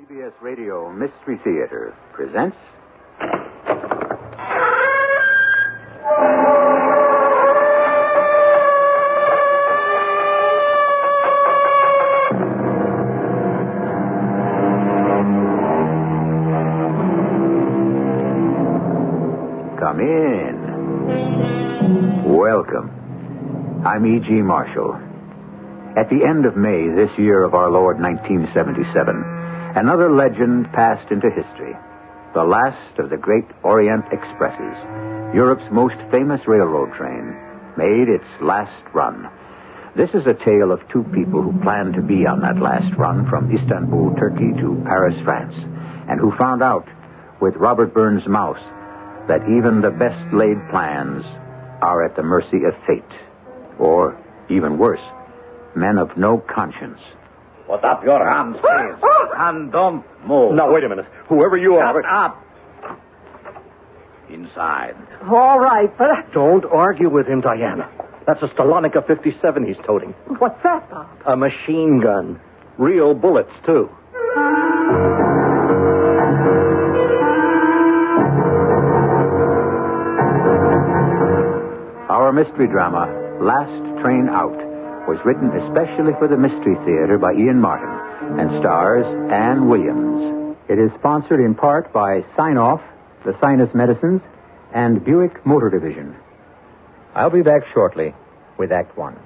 CBS Radio Mystery Theater presents... Come in. Welcome. I'm E.G. Marshall. At the end of May this year of our Lord 1977, another legend passed into history. The last of the great Orient Expresses, Europe's most famous railroad train, made its last run. This is a tale of two people who planned to be on that last run from Istanbul, Turkey to Paris, France, and who found out, with Robert Burns' mouse, that even the best laid plans are at the mercy of fate. Or, even worse, men of no conscience. Put up your hands, please. And don't move. Now, wait a minute. Whoever you are... Shut up. Inside. All right, but... Don't argue with him, Diana. That's a Stalonica 57 he's toting. What's that, Bob? A machine gun. Real bullets, too. Our mystery drama, Last Train Out, was written especially for the Mystery Theater by Ian Martin and stars Ann Williams. It is sponsored in part by Sign-Off, the Sinus Medicines, and Buick Motor Division. I'll be back shortly with Act One.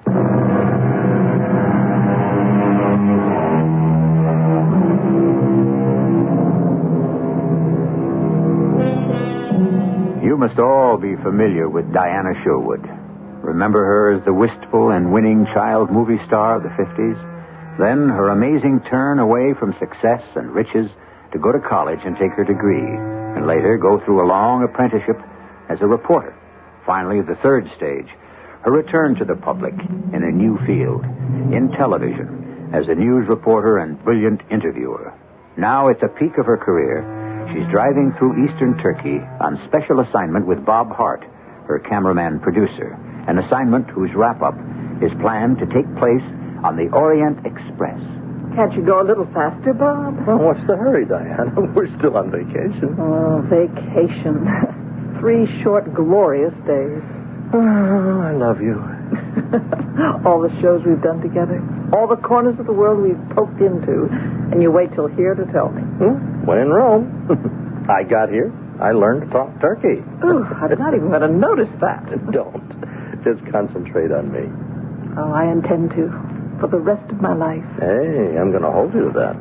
You must all be familiar with Diana Sherwood. Remember her as the wistful and winning child movie star of the 50s? Then her amazing turn away from success and riches to go to college and take her degree, and later go through a long apprenticeship as a reporter. Finally, the third stage, her return to the public in a new field, in television, as a news reporter and brilliant interviewer. Now, at the peak of her career, she's driving through eastern Turkey on special assignment with Bob Hart, her cameraman-producer, an assignment whose wrap-up is planned to take place on the Orient Express. Can't you go a little faster, Bob? Well, what's the hurry, Diana? We're still on vacation. Oh, vacation. 3 short, glorious days. Oh, I love you. All the shows we've done together. All the corners of the world we've poked into. And you wait till here to tell me. When in Rome. I got here. I learned to talk turkey. Oh, I'm not even going to notice that. Don't. Just concentrate on me. Oh, I intend to. For the rest of my life. Hey, I'm going to hold you to that.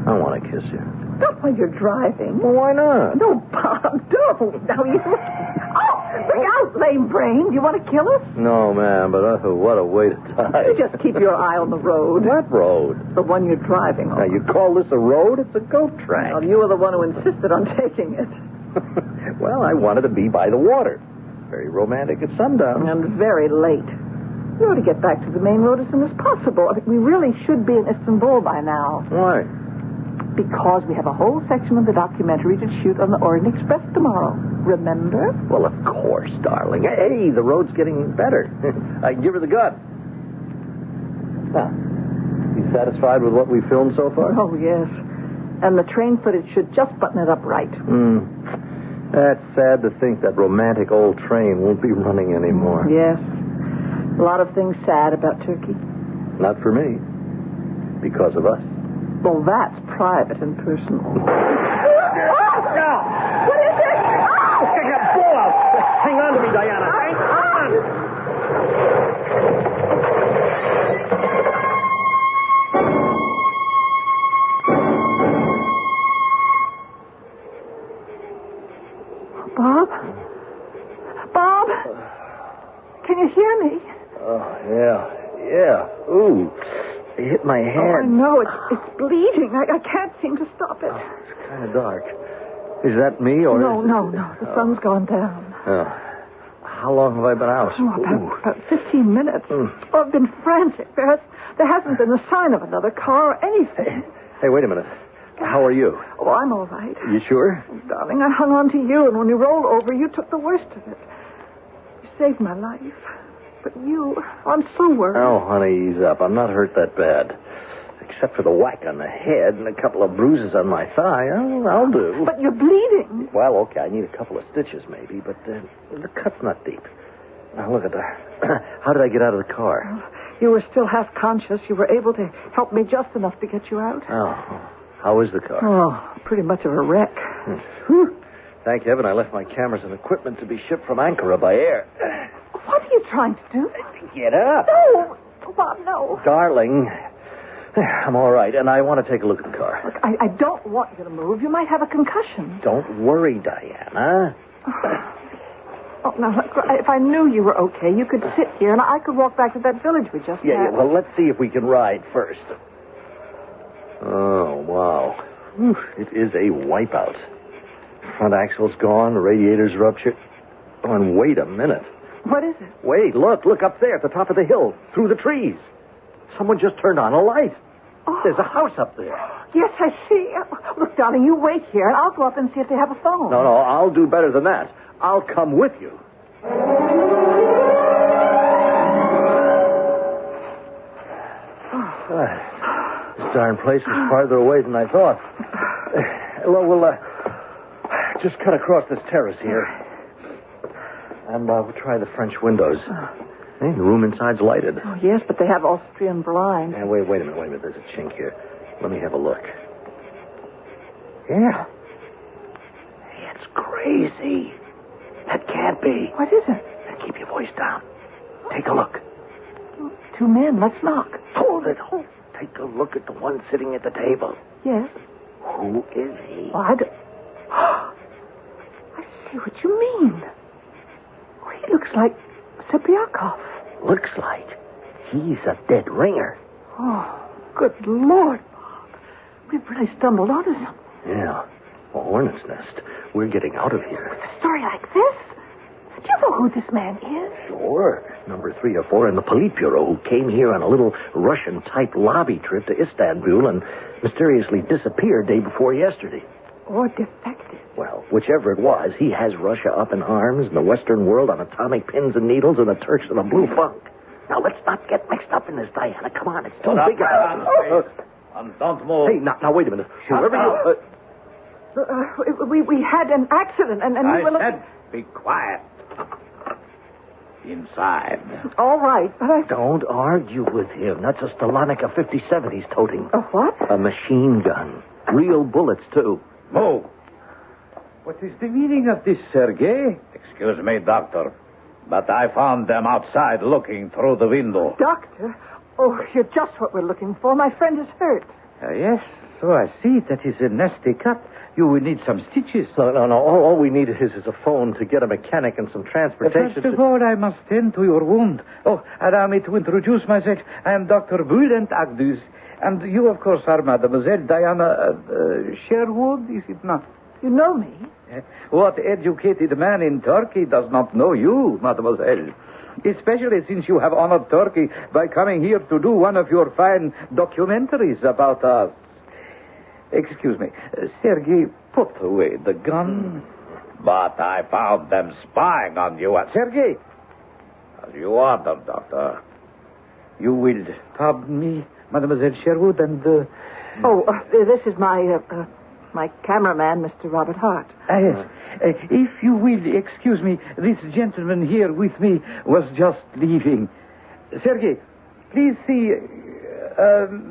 I want to kiss you. Not while you're driving. Well, why not? No, Bob, don't. Now you... Oh, look out, lame brain. Do you want to kill us? No, man, but what a way to die. You just keep your eye on the road. What road? The one you're driving on. Now, you call this a road? It's a goat track. Well, you were the one who insisted on taking it. Well, I wanted to be by the water. Very romantic at sundown. And very late. We ought to get back to the main road as soon as possible. I mean, we really should be in Istanbul by now. Why? Because we have a whole section of the documentary to shoot on the Orient Express tomorrow. Remember? Well, of course, darling. Hey, the road's getting better. I give her the gun. Now, you satisfied with what we filmed so far? Oh, yes. And the train footage should just button it up right. That's sad to think that romantic old train won't be running anymore. Yes. A lot of things sad about Turkey. Not for me. Because of us. Well, that's private and personal. Oh! What is it? Oh! Blowout! Hang on to me, Diana. Hang on! Bob? Bob? Can you hear me? Oh, yeah. Ooh. It hit my head. Oh, I know. It's bleeding. I can't seem to stop it. Oh, it's kind of dark. Is that me or... No. The sun's gone down. Oh. How long have I been out? Oh, about 15 minutes. Oh, I've been frantic. There hasn't been a sign of another car or anything. Hey, wait a minute. How are you? Oh, I'm all right. You sure? Oh, darling, I hung on to you, and when you rolled over, you took the worst of it. You saved my life. But you, I'm so worried. Oh, honey, ease up. I'm not hurt that bad. Except for the whack on the head and a couple of bruises on my thigh, I'll do. But you're bleeding. Well, okay, I need a couple of stitches maybe, but the cut's not deep. Now, look at that. How did I get out of the car? You were still half conscious. You were able to help me just enough to get you out. Oh, how is the car? Oh, pretty much of a wreck. Whew. Thank heaven I left my cameras and equipment to be shipped from Ankara by air. What are you trying to do? Get up. No. Bob, no. Darling, I'm all right, and I want to take a look at the car. Look, I don't want you to move. You might have a concussion. Don't worry, Diana. Oh, now, look, if I knew you were okay, you could sit here and I could walk back to that village we just Yeah, had. well, let's see if we can ride first. Oh, wow. Whew, it is a wipeout. Front axle's gone, the radiator's ruptured. Oh, and wait a minute. What is it? Wait, look up there at the top of the hill, through the trees. Someone just turned on a light. Oh. There's a house up there. Yes, I see. Look, darling, you wait here and I'll go up and see if they have a phone. No, I'll do better than that. I'll come with you. This darn place is farther away than I thought. Well, we'll just cut across this terrace here. And we'll try the French windows. Hey, the room inside's lighted. Oh, yes, but they have Austrian blinds. Yeah, wait a minute. There's a chink here. Let me have a look. Yeah. Hey, it's crazy. That can't be. What is it? Now, keep your voice down. Take a look. Two men. Let's knock. Hold it. Take a look at the one sitting at the table. Yes. Who is he? Oh, I see what you mean. Oh, he looks like Sipiakov. Looks like he's a dead ringer. Oh, good Lord, Bob. We've really stumbled onto something. Yeah. A hornet's nest. We're getting out of here. With a story like this? Do you know who this man is? Sure. Number 3 or 4 in the Politburo who came here on a little Russian-type lobby trip to Istanbul and mysteriously disappeared day before yesterday. Or defected. Well, whichever it was, he has Russia up in arms and the Western world on atomic pins and needles and the Turks in a blue funk. Now, let's not get mixed up in this, Diana. Come on, it's too big. And don't move. Hey, now, wait a minute. Whoever you... We had an accident, and we were I said, be quiet. Inside. All right, but I... Don't argue with him. That's a Stalanica 57 he's toting. A what? A machine gun. Real bullets, too. Move. What is the meaning of this, Sergei? Excuse me, doctor, but I found them outside looking through the window. Doctor? Oh, you're just what we're looking for. My friend is hurt. Yes, so I see. That is a nasty cut. You will need some stitches. No. All we need is a phone to get a mechanic and some transportation. First of all, I must tend to your wound. Oh, allow me to introduce myself. I am Dr. Bülent Agdüz. And you, of course, are Mademoiselle Diana Sherwood, is it not? You know me? What educated man in Turkey does not know you, Mademoiselle? Especially since you have honored Turkey by coming here to do one of your fine documentaries about us. Excuse me. Sergei, put away the gun. But I found them spying on you. Sergei! As you ordered, doctor. You will pardon me, Mademoiselle Sherwood, and... this is my cameraman, Mr. Robert Hart. Yes. If you will excuse me, this gentleman here with me was just leaving. Sergei, please see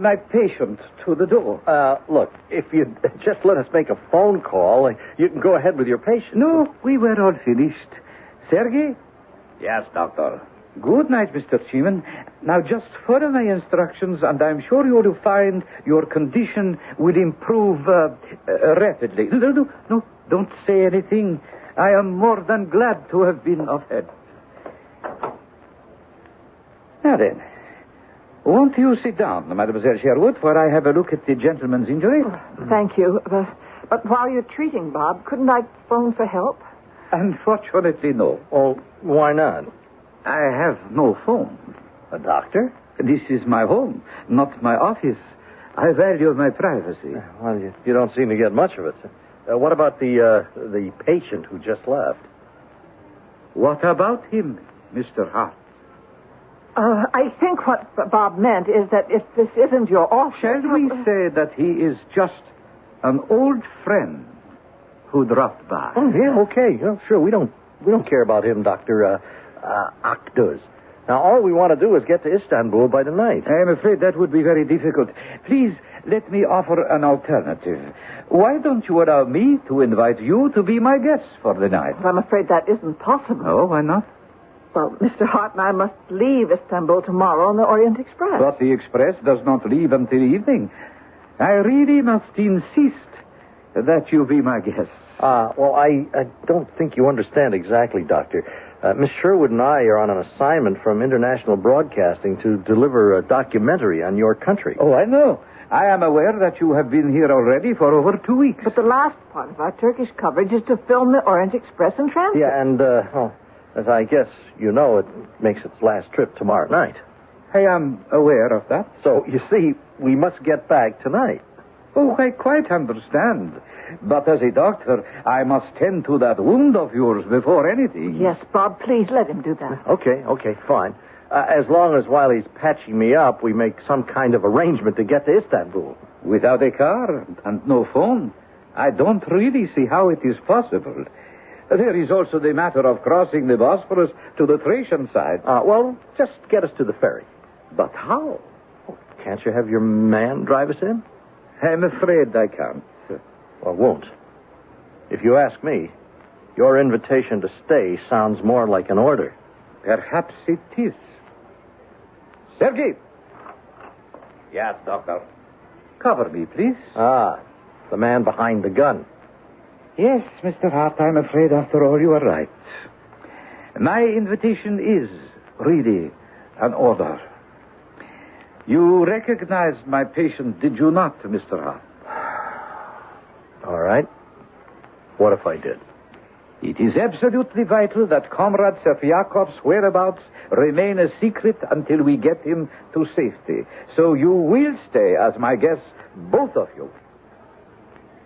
my patient to the door. Look, if you just let us make a phone call, you can go ahead with your patient. No, we were all finished. Sergei? Yes, doctor. Good night, Mr. Cheeman. Now, just follow my instructions, and I'm sure you will find your condition will improve rapidly. No, don't say anything. I am more than glad to have been of help. Now then, won't you sit down, Mademoiselle Sherwood, for I have a look at the gentleman's injury? Thank you. But while you're treating Bob, couldn't I phone for help? Unfortunately, no. Oh, why not? I have no phone. A doctor? This is my home, not my office. I value my privacy. Well, you don't seem to get much of it. What about the patient who just left? What about him, Mr. Hart? I think what Bob meant is that if this isn't your office... Shall we say that he is just an old friend who dropped by? Oh, yeah, okay. Yeah, sure, we don't care about him, Dr. Akduz. Now, all we want to do is get to Istanbul by tonight. I am afraid that would be very difficult. Please, let me offer an alternative. Why don't you allow me to invite you to be my guest for the night? I'm afraid that isn't possible. Oh, why not? Well, Mr. Hart and I must leave Istanbul tomorrow on the Orient Express. But the express does not leave until evening. I really must insist that you be my guest. Well, I don't think you understand exactly, Doctor. Miss Sherwood and I are on an assignment from International Broadcasting to deliver a documentary on your country. Oh, I know. I am aware that you have been here already for over 2 weeks. But the last part of our Turkish coverage is to film the Orient Express in transit. Yeah, and, as I guess you know, it makes its last trip tomorrow night. I am aware of that. So, you see, we must get back tonight. Oh, I quite understand. But as a doctor, I must tend to that wound of yours before anything. Yes, Bob, please let him do that. Okay, fine. As long as while he's patching me up, we make some kind of arrangement to get to Istanbul. Without a car and no phone, I don't really see how it is possible. There is also the matter of crossing the Bosphorus to the Thracian side. Well, just get us to the ferry. But how? Can't you have your man drive us in? I'm afraid I can't. Well, won't. If you ask me, your invitation to stay sounds more like an order. Perhaps it is. Sergei! Yes, Doctor. Cover me, please. The man behind the gun. Yes, Mr. Hart, I'm afraid after all you are right. My invitation is really an order. You recognized my patient, did you not, Mr. Hart? All right. What if I did? It is absolutely vital that Comrade Serfyakov's whereabouts remain a secret until we get him to safety. So you will stay as my guests, both of you,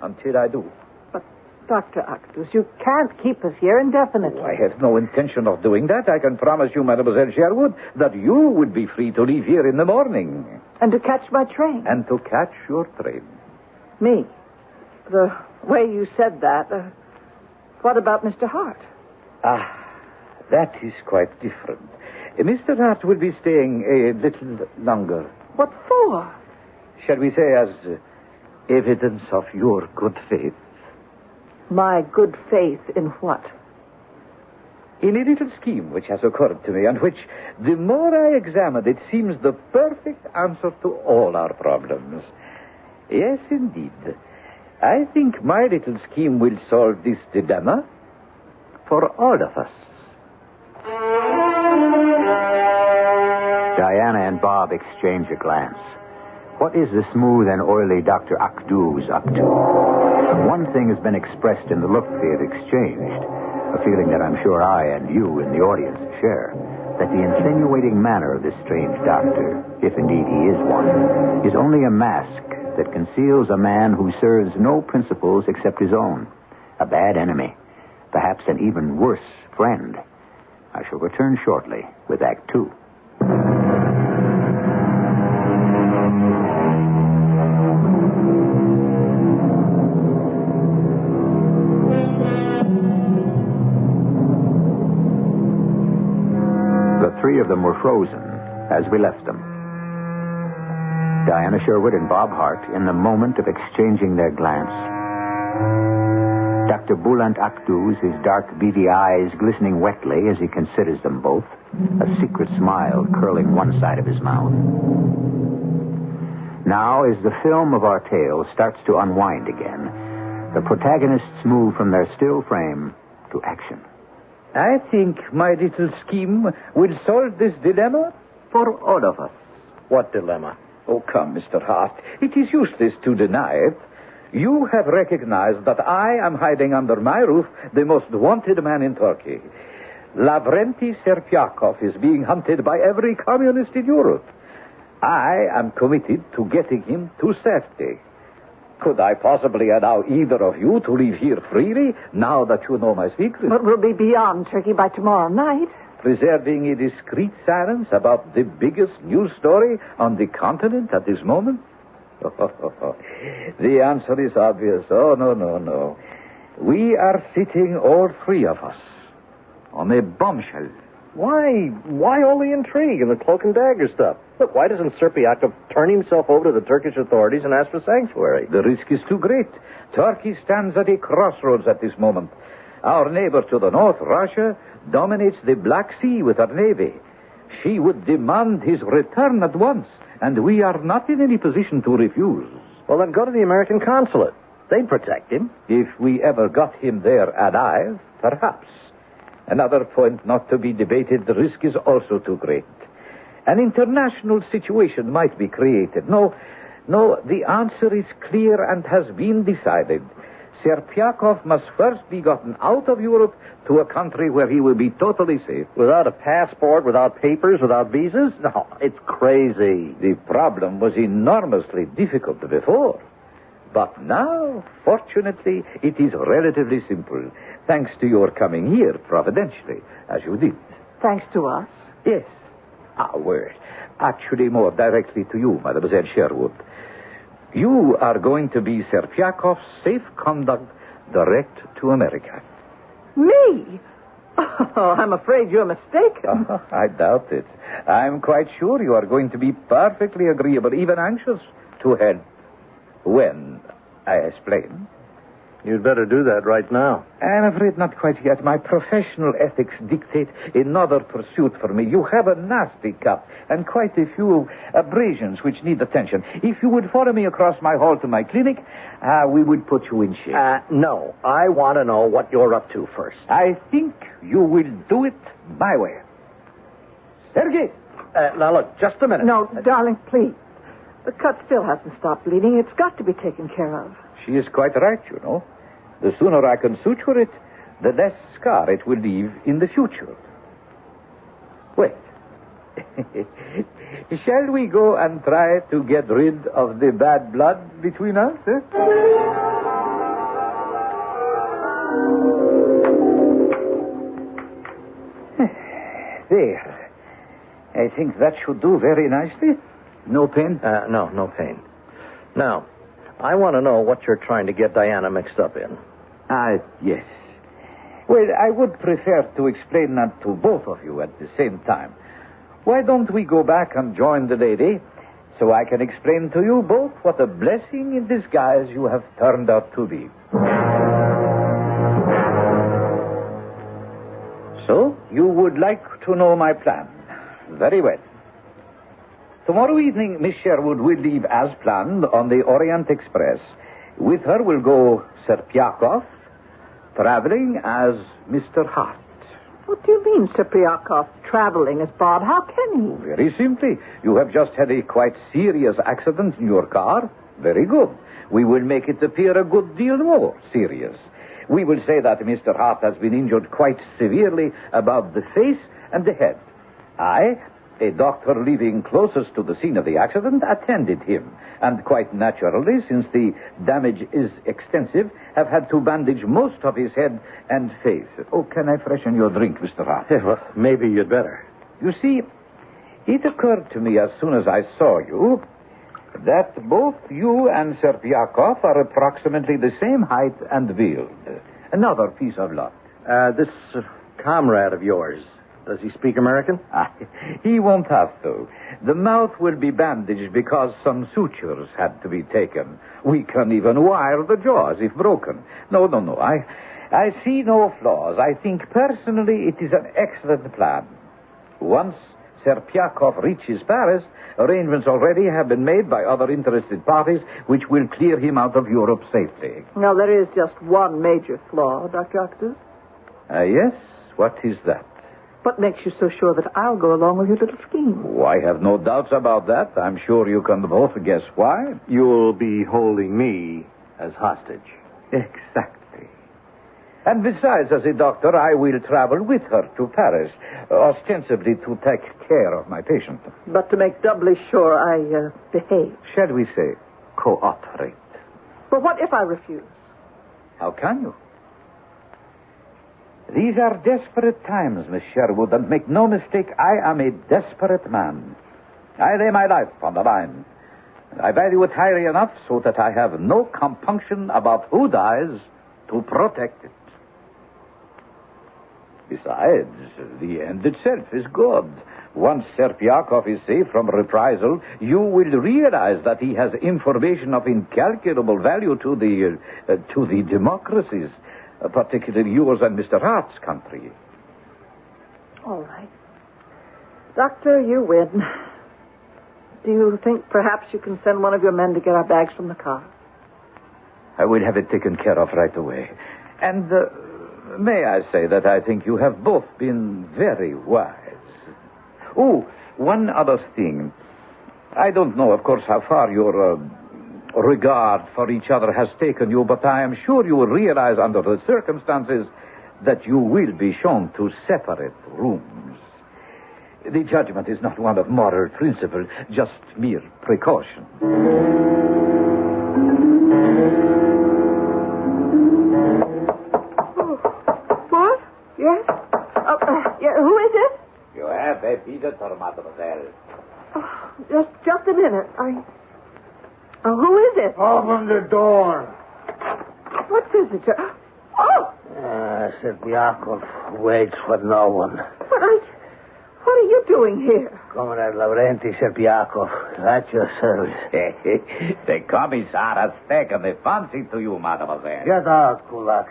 until I do. But, Dr. Akduz, you can't keep us here indefinitely. I have no intention of doing that. I can promise you, Mademoiselle Sherwood, that you would be free to leave here in the morning. And to catch my train. And to catch your train. Me? The way you said that, what about Mr. Hart? That is quite different. Mr. Hart will be staying a little longer. What for? Shall we say as evidence of your good faith? My good faith in what? In a little scheme which has occurred to me, and which, the more I examine it, seems the perfect answer to all our problems. Yes, indeed. I think my little scheme will solve this dilemma for all of us. Diana and Bob exchange a glance. What is the smooth and oily Dr. Akduz up to? One thing has been expressed in the look they have exchanged, a feeling that I'm sure I and you in the audience share, that the insinuating manner of this strange doctor, if indeed he is one, is only a mask that conceals a man who serves no principles except his own, a bad enemy, perhaps an even worse friend. I shall return shortly with Act Two. The three of them were frozen as we left them. Diana Sherwood and Bob Hart in the moment of exchanging their glance. Dr. Bulant Akduz, his dark, beady eyes glistening wetly as he considers them both, a secret smile curling one side of his mouth. Now, as the film of our tale starts to unwind again, the protagonists move from their still frame to action. I think my little scheme will solve this dilemma for all of us. What dilemma? Oh, come, Mr. Hart. It is useless to deny it. You have recognized that I am hiding under my roof the most wanted man in Turkey. Lavrenti Serfyakov is being hunted by every communist in Europe. I am committed to getting him to safety. Could I possibly allow either of you to leave here freely now that you know my secret? But we'll be beyond Turkey by tomorrow night. preserving a discreet silence about the biggest news story on the continent at this moment? The answer is obvious. Oh, no. We are sitting, all three of us, on a bombshell. Why all the intrigue and the cloak and dagger stuff? Look, why doesn't Serpiakov turn himself over to the Turkish authorities and ask for sanctuary? The risk is too great. Turkey stands at a crossroads at this moment. Our neighbor to the north, Russia, dominates the Black Sea with her navy. She would demand his return at once, and we are not in any position to refuse. Well, then go to the American consulate. They'd protect him. If we ever got him there alive, perhaps. Another point not to be debated, the risk is also too great. An international situation might be created. No, the answer is clear and has been decided. Serpiakov must first be gotten out of Europe to a country where he will be totally safe. Without a passport, without papers, without visas? No, it's crazy. The problem was enormously difficult before. But now, fortunately, it is relatively simple, thanks to your coming here providentially, as you did. Thanks to us? Yes. Actually, more directly to you, Mademoiselle Sherwood. You are going to be Serpiakov's safe conduct direct to America. Me? Oh, I'm afraid you're mistaken. Oh, I doubt it. I'm quite sure you are going to be perfectly agreeable, even anxious to help. When I explain. You'd better do that right now. I'm afraid not quite yet. My professional ethics dictate another pursuit for me. You have a nasty cut and quite a few abrasions which need attention. If you would follow me across my hall to my clinic, we would put you in shape. No. I want to know what you're up to first. I think you will do it my way. Sergei! Now, look, just a minute. No, darling, please. The cut still hasn't stopped bleeding. It's got to be taken care of. She is quite right, you know. The sooner I can suture it, the less scar it will leave in the future. Wait. Shall we go and try to get rid of the bad blood between us? There. I think that should do very nicely. No pain? No pain. Now, I want to know what you're trying to get Diana mixed up in. Yes. Well, I would prefer to explain that to both of you at the same time. Why don't we go back and join the lady so I can explain to you both what a blessing in disguise you have turned out to be. So, you would like to know my plan. Very well. Tomorrow evening, Miss Sherwood will leave as planned on the Orient Express. With her will go Serpiakov, traveling as Mr. Hart. What do you mean, Serpiakov, traveling as Bob? How can he? Very simply. You have just had a quite serious accident in your car. Very good. We will make it appear a good deal more serious. We will say that Mr. Hart has been injured quite severely about the face and the head. I, a doctor living closest to the scene of the accident, attended him. And quite naturally, since the damage is extensive, have had to bandage most of his head and face. Oh, can I freshen your drink, Mr. Hart? Well, maybe you'd better. You see, it occurred to me as soon as I saw you that both you and Serpiakov are approximately the same height and build. Another piece of luck. This comrade of yours, does he speak American? He won't have to. The mouth will be bandaged because some sutures had to be taken. We can even wire the jaws if broken. No. I see no flaws. I think personally it is an excellent plan. Once Serpiakov reaches Paris, arrangements already have been made by other interested parties which will clear him out of Europe safely. Now, there is just one major flaw, Dr. Octus. Yes? What is that? What makes you so sure that I'll go along with your little scheme? Oh, I have no doubts about that. I'm sure you can both guess why. You'll be holding me as hostage. Exactly. And besides, as a doctor, I will travel with her to Paris, ostensibly to take care of my patient. But to make doubly sure I behave. Shall we say, cooperate? But what if I refuse? How can you? These are desperate times, Miss Sherwood, and make no mistake, I am a desperate man. I lay my life on the line. And I value it highly enough so that I have no compunction about who dies to protect it. Besides, the end itself is good. Once Serpiakov is safe from reprisal, you will realize that he has information of incalculable value to the democracies, particularly yours and Mr. Hart's country. All right. Doctor, you win. Do you think perhaps you can send one of your men to get our bags from the car? I will have it taken care of right away. And may I say that I think you have both been very wise. Oh, one other thing. I don't know, of course, how far your regard for each other has taken you, but I am sure you will realize under the circumstances that you will be shown to separate rooms. The judgment is not one of moral principle, just mere precaution. What? Yes? Yeah, who is it? You have a visitor, mademoiselle. Oh, just a minute. Who is it? Open the door. What visitor? Oh! Serpiakov waits for no one. What are you doing here? Comrade Lavrenti Serpiakov, at your service. The commissar has taken a fancy to you, mademoiselle. Get out, Kulak.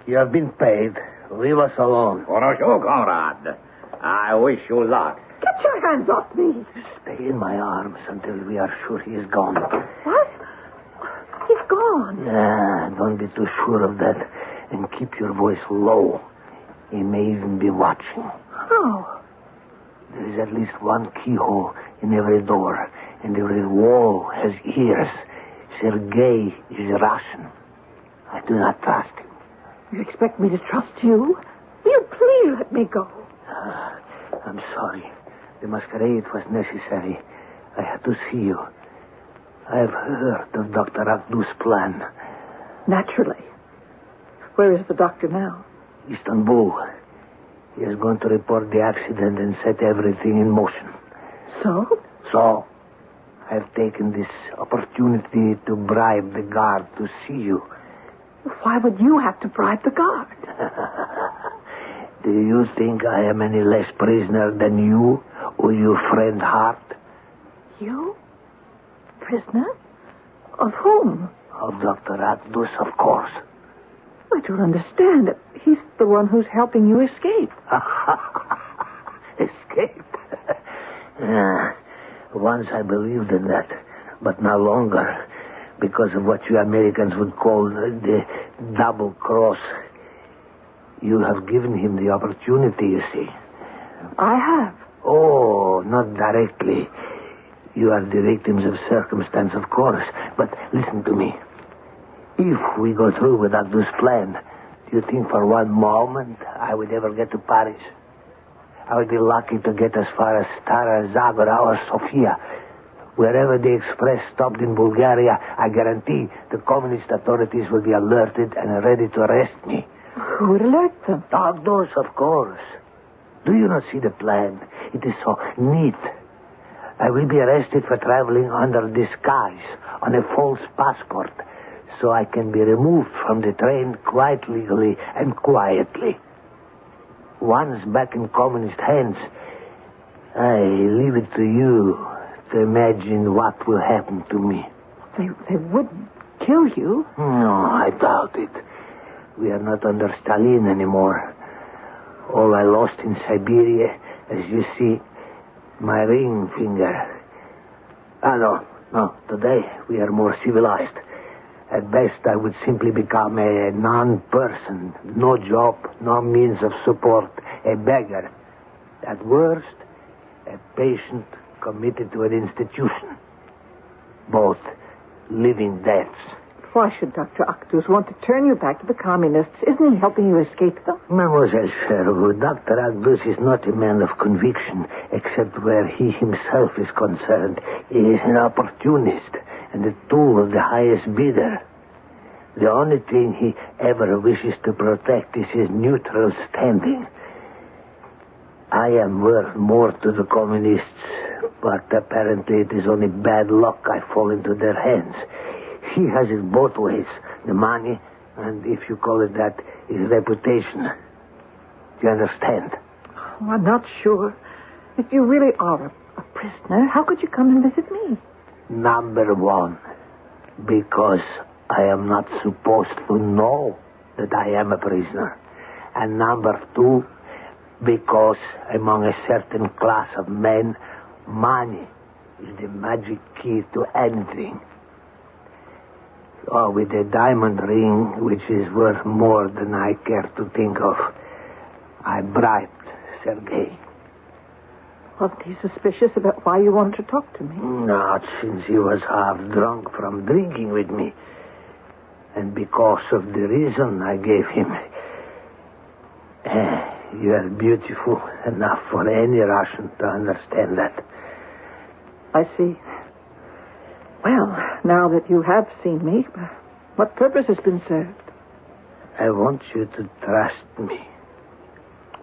You have been paid. Leave us alone. Bonjour, comrade. I wish you luck. Get your hands off me. Stay in my arms until we are sure he is gone. What? He's gone. Don't be too sure of that. And keep your voice low. He may even be watching. How? There is at least one keyhole in every door, and every wall has ears. Sergei is Russian. I do not trust him. You expect me to trust you? Will you please let me go? I'm sorry. The masquerade was necessary. I had to see you. I have heard of Dr. Akdu's plan. Naturally. Where is the doctor now? Istanbul. He is going to report the accident and set everything in motion. So? So, I've taken this opportunity to bribe the guard to see you. Why would you have to bribe the guard? Do you think I am any less prisoner than you or your friend Hart? You? Prisoner? Of whom? Of Dr. Akdus, of course. I don't understand. He's the one who's helping you escape. Escape? Once I believed in that, but no longer, because of what you Americans would call the double cross. You have given him the opportunity, you see. I have. Oh, not directly. You are the victims of circumstance, of course. But listen to me. If we go through with Akdu's plan, do you think for one moment I would ever get to Paris? I would be lucky to get as far as Stara Zagora or Sofia. Wherever the express stopped in Bulgaria, I guarantee the communist authorities will be alerted and ready to arrest me. Who would alert them? Akdus, of course. Do you not see the plan? It is so neat. I will be arrested for traveling under disguise on a false passport, so I can be removed from the train quite legally and quietly. Once back in communist hands, I leave it to you to imagine what will happen to me. They wouldn't kill you. No, I doubt it. We are not under Stalin anymore. All I lost in Siberia, as you see, my ring finger. No. Today we are more civilized. At best, I would simply become a non-person. No job, no means of support. A beggar. At worst, a patient committed to an institution. Both living deaths. Why should Dr. Akdus want to turn you back to the communists? Isn't he helping you escape them? Mademoiselle Sherwood, Dr. Akdus is not a man of conviction, except where he himself is concerned. He is an opportunist and a tool of the highest bidder. The only thing he ever wishes to protect is his neutral standing. I am worth more to the communists, but apparently it is only bad luck I fall into their hands. He has it both ways, the money, and if you call it that, his reputation. Do you understand? Oh, I'm not sure. If you really are a prisoner, how could you come and visit me? Number one, because I am not supposed to know that I am a prisoner. And number two, because among a certain class of men, money is the magic key to anything. Oh, with a diamond ring, which is worth more than I care to think of, I bribed Sergei. Wasn't he suspicious about why you wanted to talk to me? Not since he was half drunk from drinking with me. And because of the reason I gave him. You are beautiful enough for any Russian to understand that. I see. Well, now that you have seen me, what purpose has been served? I want you to trust me.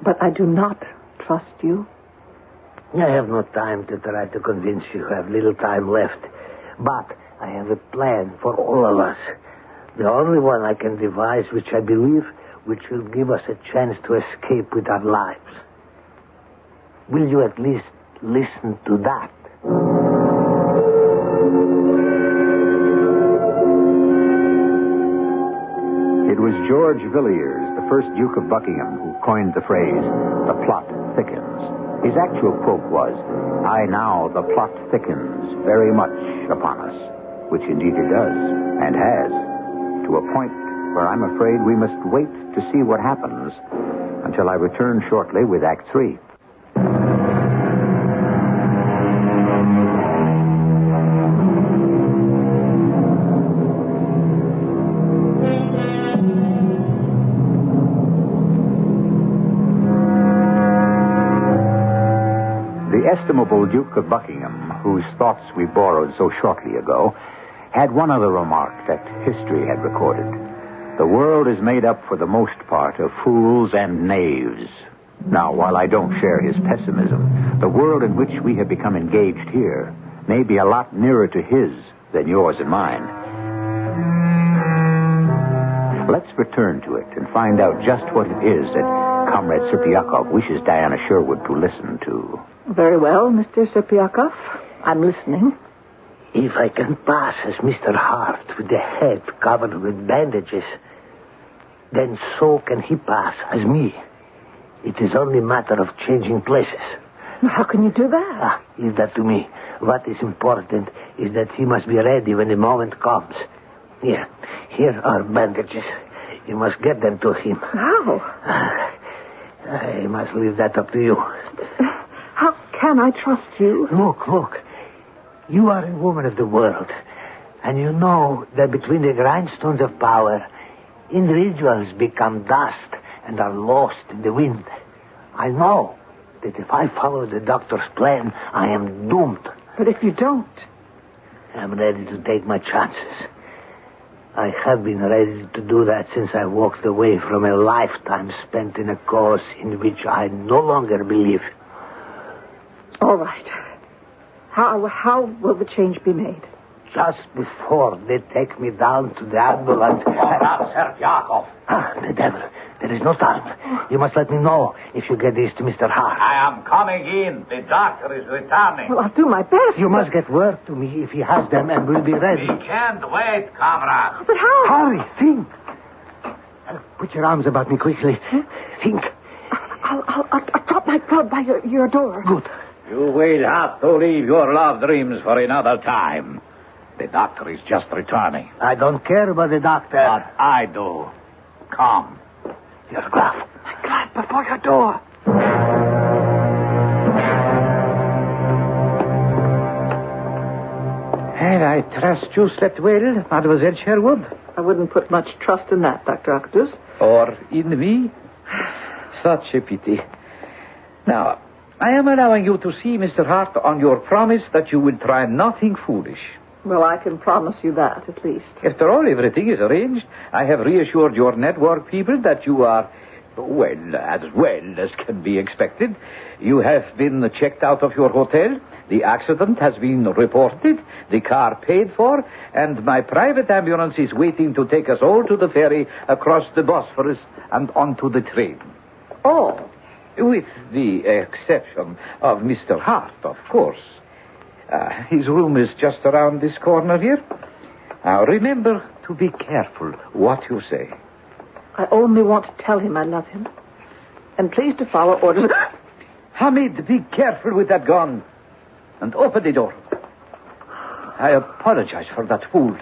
But I do not trust you. I have no time to try to convince you. I have little time left. But I have a plan for all of us. The only one I can devise, which I believe, which will give us a chance to escape with our lives. Will you at least listen to that? It was George Villiers, the first Duke of Buckingham, who coined the phrase, "The plot thickens." His actual quote was, "Aye, now the plot thickens very much upon us," which indeed it does, and has, to a point where I'm afraid we must wait to see what happens until I return shortly with Act 3. The estimable Duke of Buckingham, whose thoughts we borrowed so shortly ago, had one other remark that history had recorded. The world is made up for the most part of fools and knaves. Now, while I don't share his pessimism, the world in which we have become engaged here may be a lot nearer to his than yours and mine. Let's return to it and find out just what it is that Comrade Serpiakov wishes Diana Sherwood to listen to. Very well, Mr. Serpiakov. I'm listening. If I can pass as Mr. Hart with the head covered with bandages, then so can he pass as me. It is only a matter of changing places. How can you do that? Leave that to me. What is important is that he must be ready when the moment comes. Here are bandages. You must get them to him. How? I must leave that up to you. How can I trust you? Look. You are a woman of the world, and you know that between the grindstones of power, individuals become dust and are lost in the wind. I know that if I follow the doctor's plan, I am doomed. But if you don't? I'm ready to take my chances. I have been ready to do that since I walked away from a lifetime spent in a cause in which I no longer believe. All right. How will the change be made? Just before they take me down to the ambulance... Serpiakov. The devil. There is no time. You must let me know if you get this to Mr. Hart. I am coming in. The doctor is returning. Well, I'll do my best. You must get word to me if he has them, and we'll be ready. We can't wait, comrade. But how? Hurry, think. Put your arms about me quickly. Think. I'll drop my club by your door. Good. You will have to leave your love dreams for another time. The doctor is just returning. I don't care about the doctor. But I do. Come. Your glove. My glove before your door. And I trust you slept well, Mademoiselle Sherwood. I wouldn't put much trust in that, Dr. Octus. Or in me? Such a pity. Now, I am allowing you to see Mr. Hart on your promise that you will try nothing foolish. Well, I can promise you that, at least. After all, everything is arranged. I have reassured your network people that you are, well as can be expected. You have been checked out of your hotel. The accident has been reported, the car paid for, and my private ambulance is waiting to take us all to the ferry across the Bosphorus and onto the train. Oh. With the exception of Mr. Hart, of course. His room is just around this corner here. Now, remember to be careful what you say. I only want to tell him I love him. And please to follow orders. Hamid, be careful with that gun. And open the door. I apologize for that fool.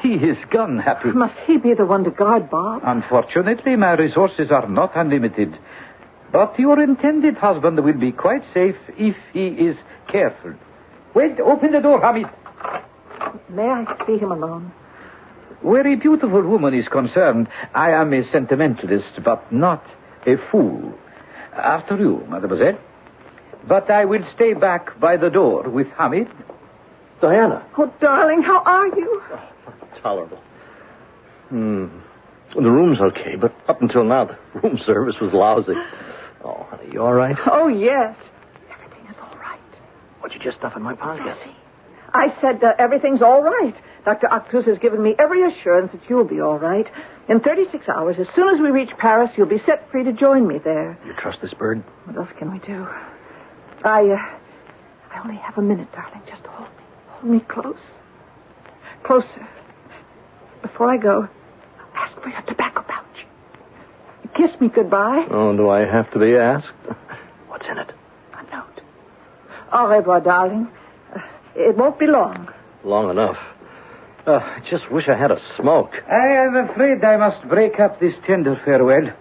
He is gun happy. Must he be the one to guard Bob? Unfortunately, my resources are not unlimited. But your intended husband will be quite safe if he is careful. Wait, open the door, Hamid. May I see him alone? Where a beautiful woman is concerned, I am a sentimentalist, but not a fool. After you, mademoiselle. But I will stay back by the door with Hamid. Diana. Oh, darling, how are you? Tolerable. The room's okay, but up until now, the room service was lousy. Oh, honey, you all right? Oh, yes. Everything is all right. What'd you just stuff in my pocket? I said everything's all right. Dr. Octus has given me every assurance that you'll be all right. In 36 hours, as soon as we reach Paris, you'll be set free to join me there. You trust this bird? What else can we do? I only have a minute, darling. Just hold me. Hold me close. Closer. Before I go, ask for your tobacco pouch. Kiss me goodbye. Oh, do I have to be asked? What's in it? A note. Au revoir, darling. It won't be long. Long enough. I just wish I had a smoke. I am afraid I must break up this tender farewell.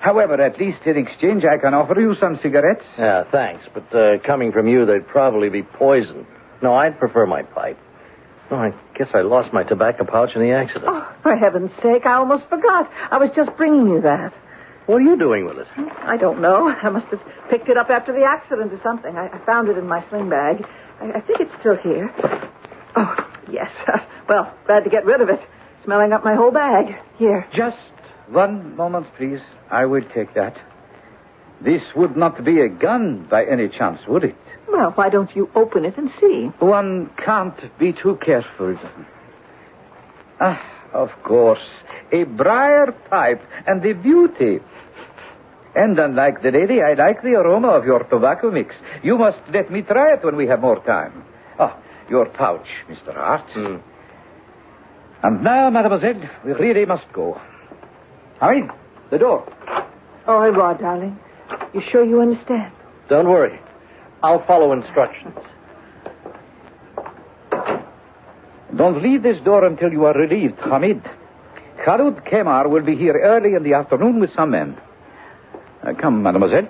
However, at least in exchange, I can offer you some cigarettes. Yeah, thanks. But coming from you, they'd probably be poison. No, I'd prefer my pipe. Oh, I guess I lost my tobacco pouch in the accident. Oh, for heaven's sake, I almost forgot. I was just bringing you that. What are you doing with it? I don't know. I must have picked it up after the accident or something. I found it in my sling bag. I think it's still here. Oh, yes. Well, glad to get rid of it. Smelling up my whole bag. Here. Just one moment, please. I will take that. This would not be a gun by any chance, would it? Well, why don't you open it and see? One can't be too careful. Of course. A briar pipe and a beauty. And unlike the lady, I like the aroma of your tobacco mix. You must let me try it when we have more time. Your pouch, Mr. Hart. And now, mademoiselle, we really must go. Hamid, the door. Au revoir, darling. You sure you understand? Don't worry. I'll follow instructions. Don't leave this door until you are relieved, Hamid. Khalud Kemar will be here early in the afternoon with some men. Come, mademoiselle.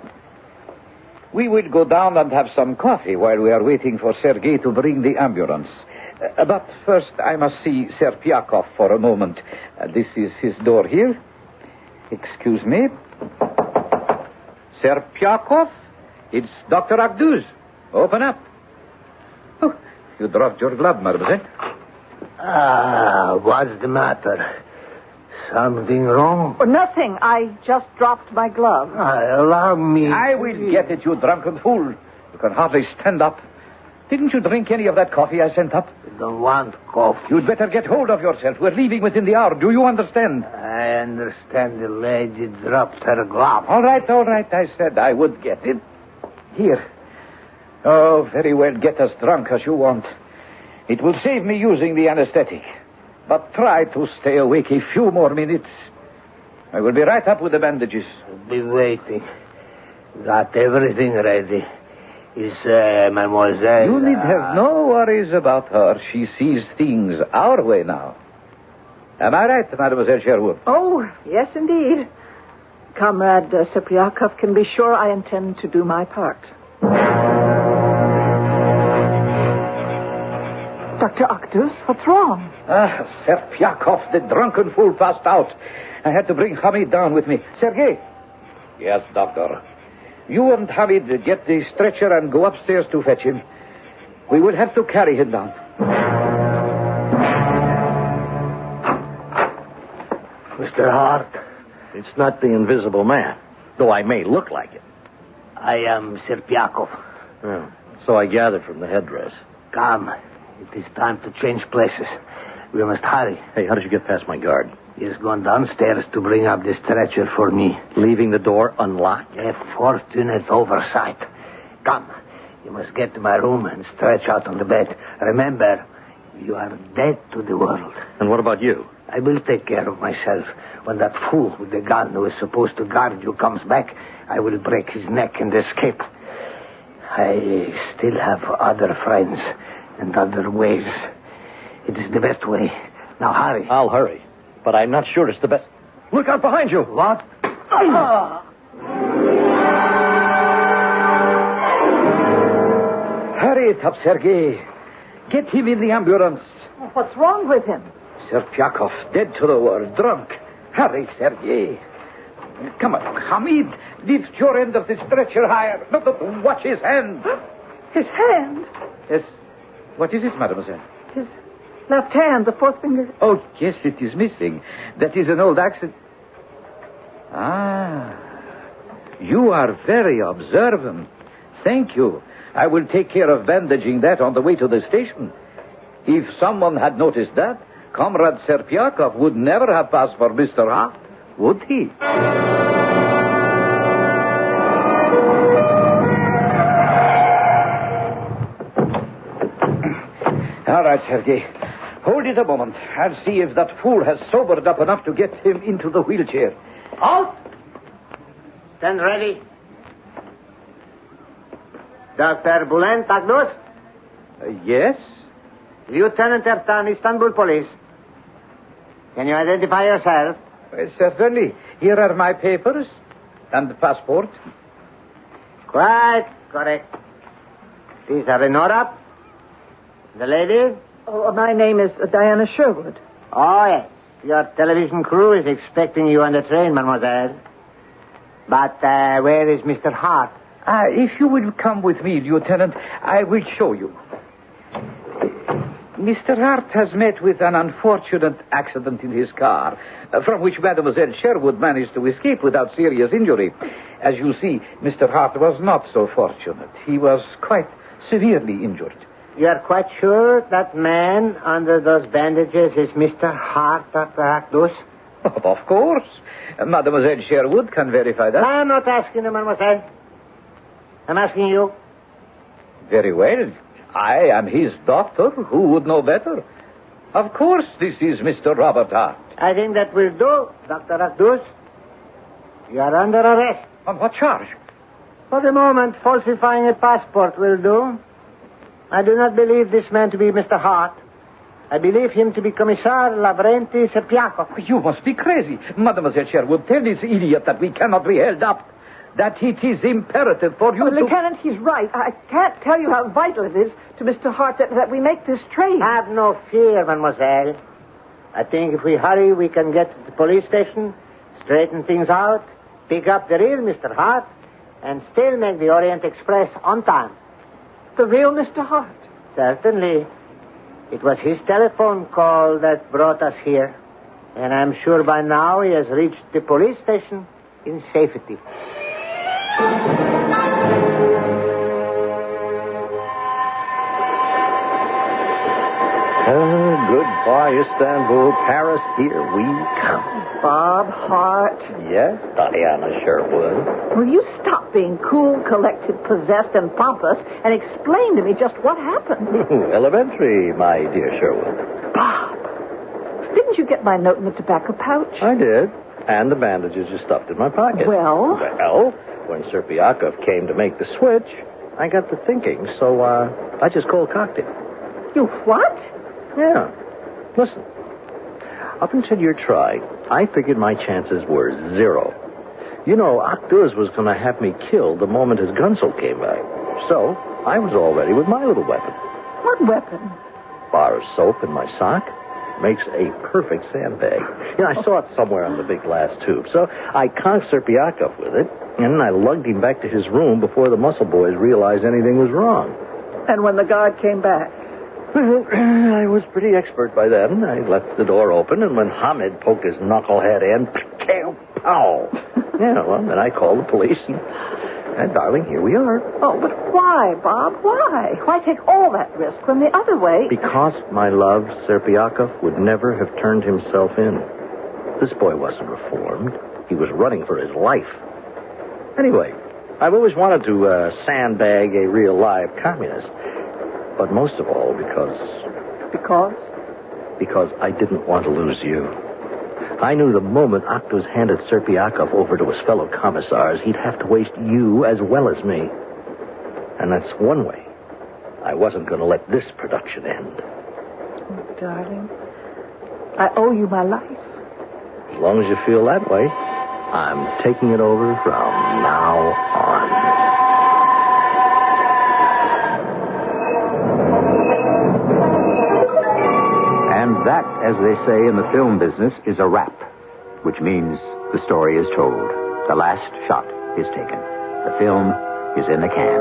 We will go down and have some coffee while we are waiting for Sergei to bring the ambulance. But first, I must see Serpiakov for a moment. This is his door here. Excuse me. Serpiakov? It's Dr. Agduz. Open up. Oh, you dropped your glove, mademoiselle. What's the matter? Something wrong? Oh, nothing. I just dropped my glove. Allow me. I will get it, you drunken fool. You can hardly stand up. Didn't you drink any of that coffee I sent up? I don't want coffee. You'd better get hold of yourself. We're leaving within the hour. Do you understand? I understand the lady dropped her glove. All right. I said I would get it. Here. Oh, very well. Get as drunk as you want. It will save me using the anesthetic. But try to stay awake a few more minutes. I will be right up with the bandages. I'll be waiting. Got everything ready. Is Mademoiselle... You need have no worries about her. She sees things our way now. Am I right, Mademoiselle Sherwood? Oh, yes, indeed. Comrade Serpiakov can be sure I intend to do my part. Dr. Octus, what's wrong? Serpiakov, the drunken fool, passed out. I had to bring Hamid down with me. Sergei. Yes, doctor. You and Hamid get the stretcher and go upstairs to fetch him. We will have to carry him down. Mr. Hart. It's not the invisible man, though I may look like it. I am Serpiakov. Yeah, so I gathered from the headdress. Come. It is time to change places. We must hurry. Hey, how did you get past my guard? He has gone downstairs to bring up the stretcher for me. Leaving the door unlocked? A fortunate oversight. Come. You must get to my room and stretch out on the bed. Remember, you are dead to the world. And what about you? I will take care of myself. When that fool with the gun who is supposed to guard you comes back, I will break his neck and escape. I still have other friends and other ways. It is the best way. Now hurry. I'll hurry, but I'm not sure it's the best. Look out behind you. What? Hurry it up, Sergei. Get him in the ambulance. What's wrong with him? Serpiakov, dead to the world, drunk. Hurry, Sergei. Come on, Hamid. Lift your end of the stretcher higher. No, watch his hand. His hand? Yes. What is it, mademoiselle? His left hand, the fourth finger. Oh, yes, it is missing. That is an old accident. Ah. You are very observant. Thank you. I will take care of bandaging that on the way to the station. If someone had noticed that, Comrade Serpiakov would never have passed for Mr. Hart, would he? All right, Sergei. Hold it a moment. I'll see if that fool has sobered up enough to get him into the wheelchair. Halt! Stand ready. Dr. Bülent Agnos? Yes? Lieutenant Ertan, Istanbul Police. Can you identify yourself? Certainly. Here are my papers and the passport. Quite correct. These are Renora. The lady? Oh, my name is Diana Sherwood. Oh, yes. Your television crew is expecting you on the train, mademoiselle. But where is Mr. Hart? If you will come with me, Lieutenant, I will show you. Mr. Hart has met with an unfortunate accident in his car, from which Mademoiselle Sherwood managed to escape without serious injury. As you see, Mr. Hart was not so fortunate. He was quite severely injured. You are quite sure that man under those bandages is Mr. Hart, Dr. Agnos? Of course. Mademoiselle Sherwood can verify that. I'm not asking you, mademoiselle. I'm asking you. Very well. I am his doctor. Who would know better? Of course, this is Mr. Robert Hart. I think that will do, Dr. Agnos. You are under arrest. On what charge? For the moment, falsifying a passport will do. I do not believe this man to be Mr. Hart. I believe him to be Commissar Lavrenti Serpiakov. You must be crazy. Mademoiselle Sherwood, tell this idiot that we cannot be held up. That it is imperative for you to... Lieutenant, he's right. I can't tell you how vital it is to Mr. Hart that we make this train. Have no fear, mademoiselle. I think if we hurry, we can get to the police station, straighten things out, pick up the real Mr. Hart, and still make the Orient Express on time. The real Mr. Hart? Certainly. It was his telephone call that brought us here. And I'm sure by now he has reached the police station in safety. Goodbye, Istanbul. Paris, here we come. Bob Hart. Yes, Diana Sherwood. Will you stop being cool, collected, possessed, and pompous and explain to me just what happened? Elementary, my dear Sherwood. Bob, didn't you get my note in the tobacco pouch? I did. And the bandages you stuffed in my pocket. Well? Well, when Serpiakov came to make the switch, I got to thinking, so I just cold cocked him. You what? Yeah. Listen, up until your try, I figured my chances were 0. You know, Akduz was going to have me killed the moment his gunsel came back. So, I was all ready with my little weapon. What weapon? Bar of soap in my sock. Makes a perfect sandbag. You know, I saw it somewhere on the big glass tube. So I conked Serpiakov with it, and I lugged him back to his room before the muscle boys realized anything was wrong. And when the guard came back? Well, I was pretty expert by then. I left the door open, and when Hamid poked his knucklehead in, pow! Yeah, well, then I called the police, and darling, here we are. Oh, but why, Bob? Why? Why take all that risk when the other way... Because, my love, Serpiakov would never have turned himself in. This boy wasn't reformed. He was running for his life. Anyway, I've always wanted to sandbag a real live communist. But most of all, because... Because? Because I didn't want to lose you. I knew the moment Octos handed Serpiakov over to his fellow commissars, he'd have to waste you as well as me. And that's one way I wasn't going to let this production end. Oh, darling, I owe you my life. As long as you feel that way, I'm taking it over from now on. And that, as they say in the film business, is a wrap, which means the story is told. The last shot is taken. The film is in the can.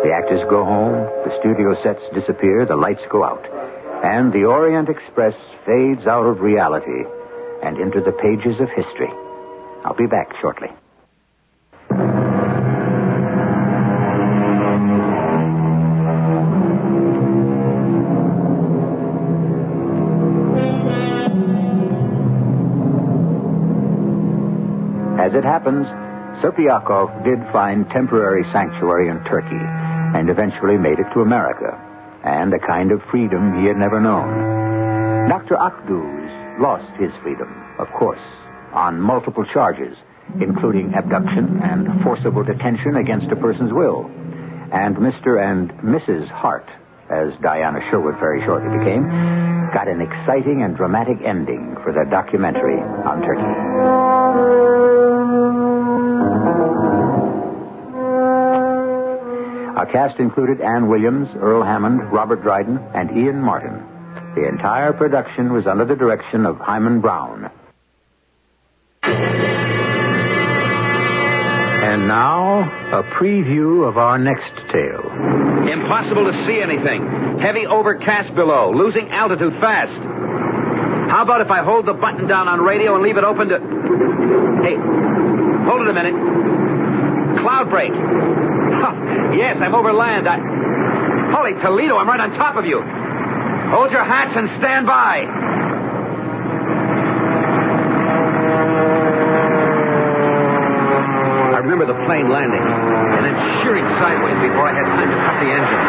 The actors go home, the studio sets disappear, the lights go out, and the Orient Express fades out of reality and into the pages of history. I'll be back shortly. As it happens, Serpiakov did find temporary sanctuary in Turkey and eventually made it to America, and a kind of freedom he had never known. Dr. Akduz lost his freedom, of course, on multiple charges, including abduction and forcible detention against a person's will. And Mr. and Mrs. Hart, as Diana Sherwood very shortly became, got an exciting and dramatic ending for their documentary on Turkey. Our cast included Ann Williams, Earl Hammond, Robert Dryden, and Ian Martin. The entire production was under the direction of Hyman Brown. And now, a preview of our next tale. Impossible to see anything. Heavy overcast below. Losing altitude fast. How about if I hold the button down on radio and leave it open to... Hey, hold it a minute. Cloud break. Yes, I'm over land. Holy Toledo, I'm right on top of you. Hold your hats and stand by. I remember the plane landing and then shearing sideways before I had time to cut the engines.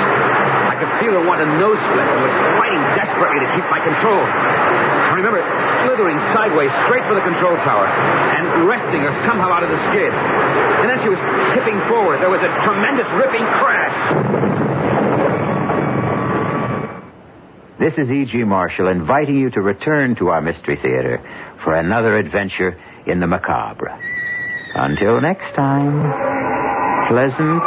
I could feel her want a nose split and was fighting desperately to keep my control. I remember slithering sideways straight for the control tower and wresting her somehow out of the skid. And then she was tipping forward. There was a tremendous ripping crash. This is E.G. Marshall inviting you to return to our Mystery Theater for another adventure in the macabre. Until next time, pleasant